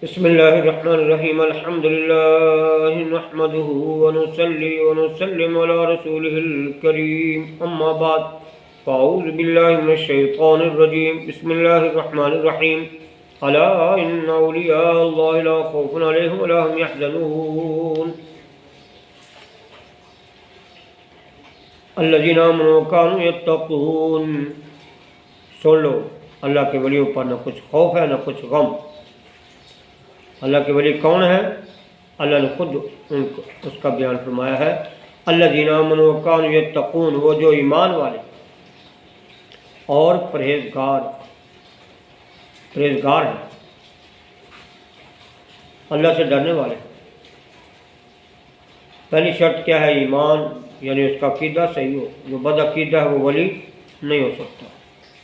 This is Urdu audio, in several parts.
بسم الله الرحمن الرحيم الحمد لله نحمده ونصلي ونسلم على رسوله الكريم أما بعد فأعوذ بالله من الشيطان الرجيم بسم الله الرحمن الرحيم ألا إن أولياء الله لا خوف عليهم ولا هم يحزنون الذين آمنوا وكانوا يتقون. سن لو اللہ کے ولیوں پر نہ کچھ خوف ہے نہ کچھ غم. اللہ کے ولی کون ہے؟ اللہ نے خود اس کا بیان فرمایا ہے. الذین آمنوا وکانوا یتقون، وہ جو ایمان والے اور پرہیزگار ہیں، اللہ سے ڈرنے والے. پہلی شرط کیا ہے؟ ایمان، یعنی اس کا عقیدہ صحیح ہو. جو بد عقیدہ ہے وہ ولی نہیں ہو سکتا.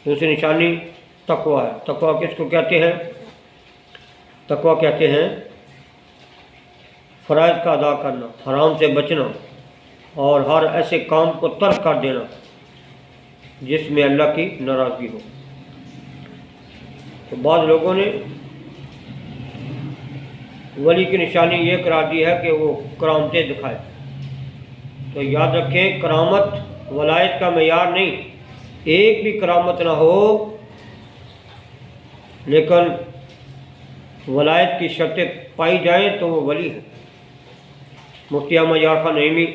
دوسری نشانی تقویٰ ہے. تقویٰ کس کو کہتے ہیں؟ تقویٰ کہتے ہیں فرائض کا ادا کرنا، حرام سے بچنا اور ہر ایسے کام کو ترک کر دینا جس میں اللہ کی ناراضگی ہو. تو بعض لوگوں نے ولی کی نشانی یہ قرار دی ہے کہ وہ کرامتیں دکھائے. تو یاد رکھیں، کرامت ولایت کا معیار نہیں. ایک بھی کرامت نہ ہو لیکن ولایت کی شرطیں پائی جائیں تو وہ ولی ہے. مفتی احمد یار خان نعیمی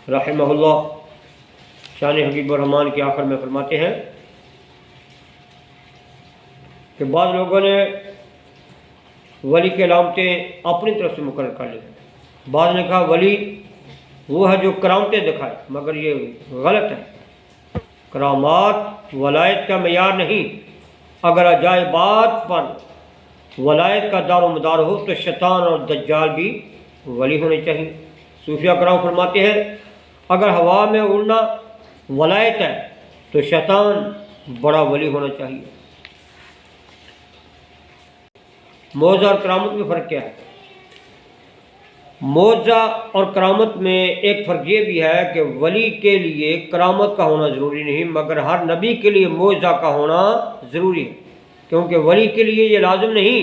رحمہ اللہ شان حبیب الرحمن کے آخر میں فرماتے ہیں کہ بعض لوگوں نے ولی کی علامتیں اپنی طرف سے مقرر کر لی. بعض نے کہا ولی وہ ہے جو کرامتیں دکھائے، مگر یہ غلط ہے. کرامات ولایت کا معیار نہیں. اگر عجائبات پر ولایت کا دار و مدار ہو تو شیطان اور دجال بھی ولی ہونے چاہیے. صوفیہ کرام فرماتے ہیں اگر ہوا میں اڑنا ولایت ہے تو شیطان بڑا ولی ہونا چاہیے. معجزہ اور کرامت میں فرق کیا ہے؟ معجزہ اور کرامت میں ایک فرق یہ بھی ہے کہ ولی کے لیے کرامت کا ہونا ضروری نہیں، مگر ہر نبی کے لیے معجزہ کا ہونا ضروری ہے. کیونکہ ولی کے لیے یہ لازم نہیں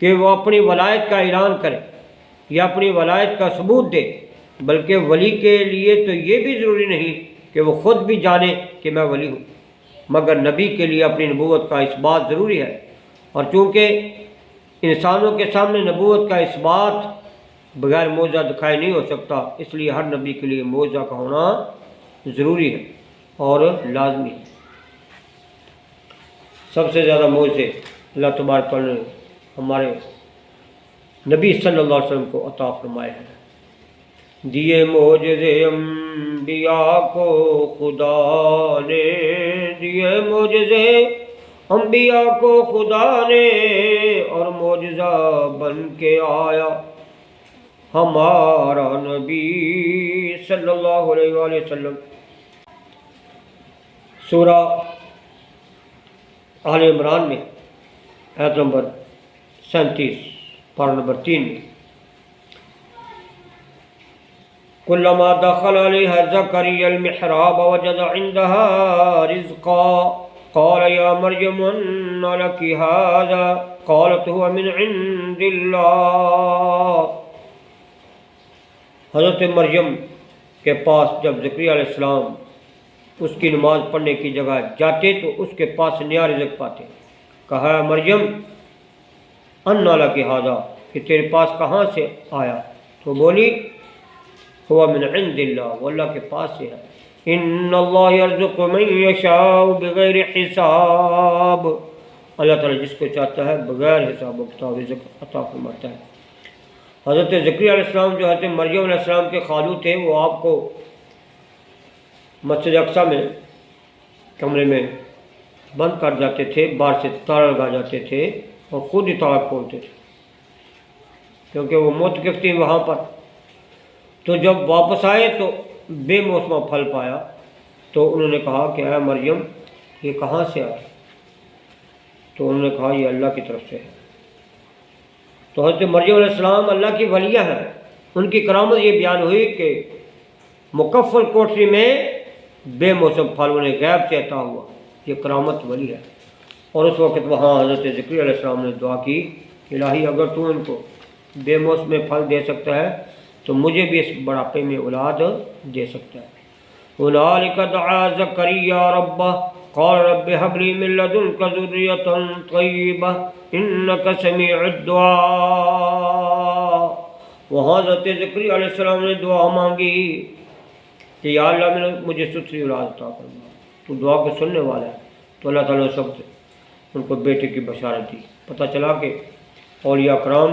کہ وہ اپنی ولایت کا اعلان کرے یا اپنی ولایت کا ثبوت دے، بلکہ ولی کے لیے تو یہ بھی ضروری نہیں کہ وہ خود بھی جانے کہ میں ولی ہوں، مگر نبی کے لیے اپنی نبوت کا اثبات ضروری ہے. اور چونکہ انسانوں کے سامنے نبوت کا اثبات بغیر معجزہ دکھائے نہیں ہو سکتا، اس لیے ہر نبی کے لیے معجزہ کا ہونا ضروری ہے اور لازمی ہے. سب سے زیادہ معجزے اللہ تبارک نے ہمارے نبی صلی اللہ علیہ وسلم کو عطا فرمائے ہیں. دیے معجزے انبیاء کو خدا نے، دیے معجزے انبیاء کو خدا نے، اور معجزہ بن کے آیا ہمارا نبی صلی اللہ علیہ وآلہ وسلم. سورہ آل عمران میں آیت نمبر 37 پارہ نمبر 3 میں کلما دخل علیہا زکریا المحراب وجد عندها رزقا قال یا مریم ان لک ھذا قالت هو من عند اللہ. حضرت مریم کے پاس جب زکریا علیہ السلام اس کی نماز پڑھنے کی جگہ جاتے تو اس کے پاس نیا رزق پاتے. کہا مریم ان لک ھذا، کہ تیرے پاس کہاں سے آیا؟ تو بولی ہوا من عند اللہ، وہ اللہ کے پاس سے ہے. ان اللہ یرزق من یشاء بغیر حساب، اللہ تعالیٰ جس کو چاہتا ہے بغیر حساب و کتاب رزق عطا فرماتا ہے. حضرت زکریا علیہ السلام جو حضرت مریم علیہ السلام کے خالو تھے، وہ آپ کو مسجد اقصیٰ میں کمرے میں بند کر جاتے تھے، باہر سے تالا لگا جاتے تھے اور خود ہی تالا کھولتے تھے کیونکہ وہ معتکف تھی وہاں پر. تو جب واپس آئے تو بے موسمہ پھل پایا تو انہوں نے کہا کہ اے مریم یہ کہاں سے آیا؟ تو انہوں نے کہا یہ اللہ کی طرف سے ہے. تو حضرت مریم علیہ السلام اللہ کی ولیہ ہیں. ان کی کرامت یہ بیان ہوئی کہ مکفل کوٹری میں بے موسم پھل انہیں غیب سے عطا ہوا. یہ کرامت ولی ہے. اور اس وقت وہاں حضرت زکریا علیہ السلام نے دعا کی الہی اگر تو ان کو بے موسم پھل دے سکتا ہے تو مجھے بھی اس بڑھاپے میں اولاد دے سکتا ہے۔ هنالک دعا زکریا ربہ قال رب هب لي من لدنك ذرية طیبہ انک سمیع الدعاء۔ وہاں حضرت زکریا علیہ السلام نے دعا مانگی کہ یا اللہ مجھے ستھری اولاد عطا فرما، تو دعا کو سننے والا ہے۔ تو اللہ تعالیٰ نے سب سے ان کو بیٹے کی بشارت دی۔ پتہ چلا کہ اولیاء کرام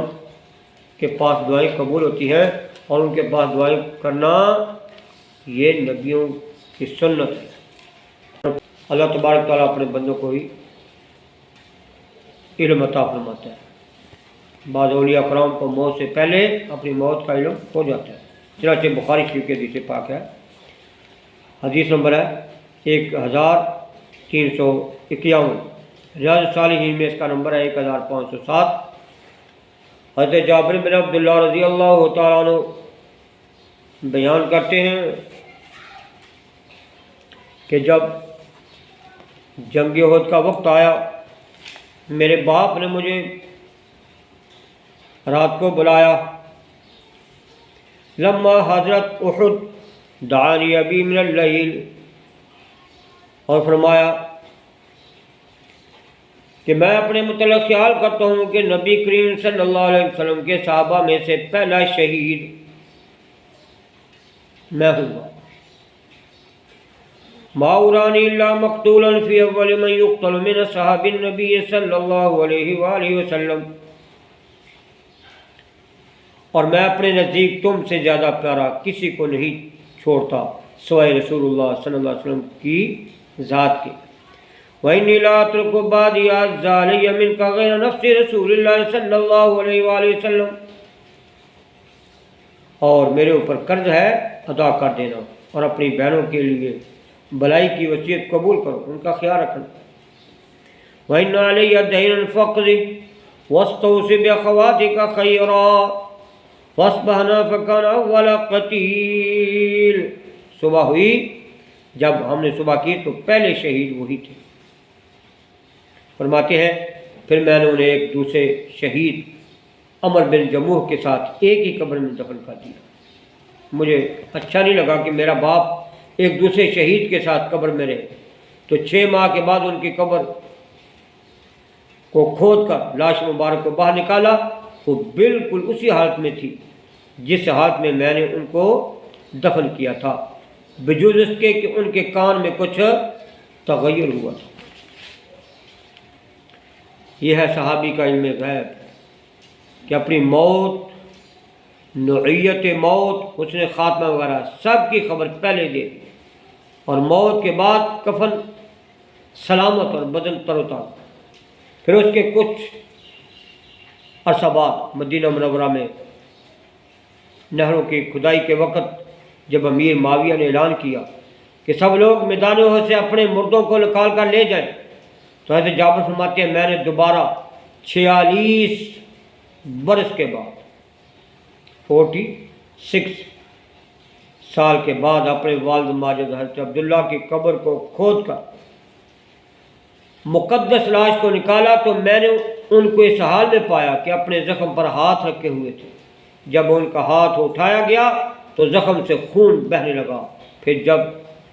کے پاس دعائیں قبول ہوتی ہیں، اور ان کے پاس دعائیں کرنا یہ نبیوں کی سنت ہے۔ اللہ تبارک تعالیٰ اپنے بندوں کو ہی علم عطا فرماتا ہے۔ بعض اولیاء کرام کو موت سے پہلے اپنی موت کا علم ہو جاتا ہے، چنانچہ بخاری شریف کے حدیث پاک ہے، حدیث نمبر ہے 1351، ریاض الصالحین میں اس کا نمبر ہے 1507۔ حضرت جابر بن عبداللہ رضی اللہ تعالیٰ عنہ بیان کرتے ہیں کہ جب جنگ احد کا وقت آیا، میرے باپ نے مجھے رات کو بلایا۔ لما حضرت احد دعانی ابی من اللیل، اور فرمایا کہ میں اپنے متعلق خیال کرتا ہوں کہ نبی کریم صلی اللہ علیہ وسلم کے صحابہ میں سے پہلا شہید میں ہوں گا۔ ما ارانی الا مقتولا فی اول من یقتل من اصحاب النبی صلی اللہ علیہ وآلہ وسلم، اور میں اپنے نزدیک تم سے زیادہ پیارا کسی کو نہیں چھوڑتا سوائے رسول اللہ صلی اللہ علیہ وسلم کی ذات کے۔ وَإِنِّي لَا أَتْرُكُ بَعْدِي عَزَّ عَلَيَّ مِنْكَ غَيْرَ نَفْسِ رسول اللہ صلی اللہ علیہ وآلہ وسلم، اور میرے اوپر قرض ہے ادا کر دینا، اور اپنی بہنوں کے لیے بلائی کی وصیت قبول کرو، ان کا خیال رکھنا۔ وَإِنَّ عَلَيَّ دَيْنًا فَاقْضِ وَاسْتَوْصِ بِأَخَوَاتِكَ خَيْرًا فَأَصْبَحْنَا فَكَانَ أَوَّلَ قَتِيلٍ۔ صبح ہوئی، جب ہم نے صبح کی تو پہلے شہید وہی تھے۔ فرماتے ہیں پھر میں نے انہیں ایک دوسرے شہید عمر بن جموح کے ساتھ ایک ہی قبر میں دفن کر دیا۔ مجھے اچھا نہیں لگا کہ میرا باپ ایک دوسرے شہید کے ساتھ قبر میں رہے، تو 6 ماہ کے بعد ان کی قبر کو کھود کر لاش مبارک کو باہر نکالا، وہ بالکل اسی حالت میں تھی جس حالت میں میں نے ان کو دفن کیا تھا، بجز اس کے کہ ان کے کان میں کچھ تغیر ہوا تھا۔ یہ ہے صحابی کا علم غیب کہ اپنی موت، نوعیت موت، حسن خاتمہ وغیرہ سب کی خبر پہلے دے دی، اور موت کے بعد کفن سلامت اور بدن تر و تازہ۔ پھر اس کے کچھ عرصہ بعد مدینہ منورہ میں نہروں کی کھدائی کے وقت جب امیر معاویہ نے اعلان کیا کہ سب لوگ میدانوں سے اپنے مردوں کو نکال کر لے جائیں، تو حضرت جابر فرماتے ہیں میں نے دوبارہ 46 برس کے بعد 46 سال کے بعد اپنے والد ماجد حضرت عبداللہ کی قبر کو کھود کر مقدس لاش کو نکالا، تو میں نے ان کو اس حال میں پایا کہ اپنے زخم پر ہاتھ رکھے ہوئے تھے۔ جب ان کا ہاتھ اٹھایا گیا تو زخم سے خون بہنے لگا، پھر جب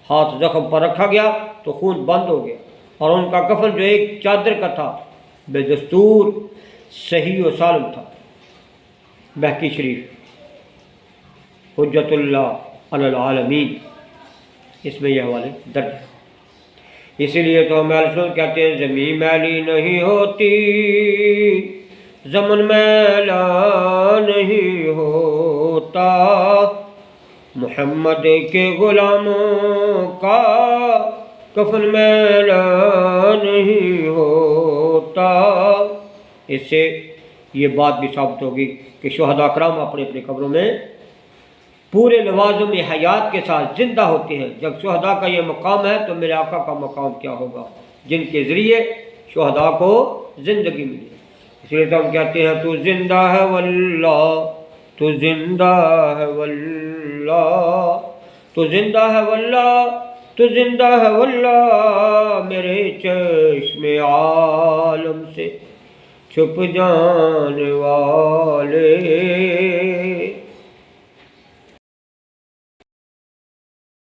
ہاتھ زخم پر رکھا گیا تو خون بند ہو گیا، اور ان کا کفن جو ایک چادر کا تھا بے دستور صحیح و سالم تھا۔ بہقی شریف حجت اللہ علی العالمین، اس میں یہ حوالے درج ہے۔ اسی لیے تو ہم اہل سنت کہتے ہیں زمین میلی نہیں ہوتی، زمن میلا نہیں ہوتا، محمد کے غلاموں کا کفن میلا نہیں ہوتا۔ اس سے یہ بات بھی ثابت ہوگی کہ شہداء کرام اپنے اپنے قبروں میں پورے لوازم حیات کے ساتھ زندہ ہوتے ہیں۔ جب شہداء کا یہ مقام ہے تو میرے آقا کا مقام کیا ہوگا، جن کے ذریعے شہداء کو زندگی ملی۔ اس لیے تو ہم کہتے ہیں تو زندہ ہے واللہ، تو زندہ ہے واللہ، تو زندہ ہے واللہ، تو زندہ ہے واللہ، میرے چشم عالم سے چھپ جان والے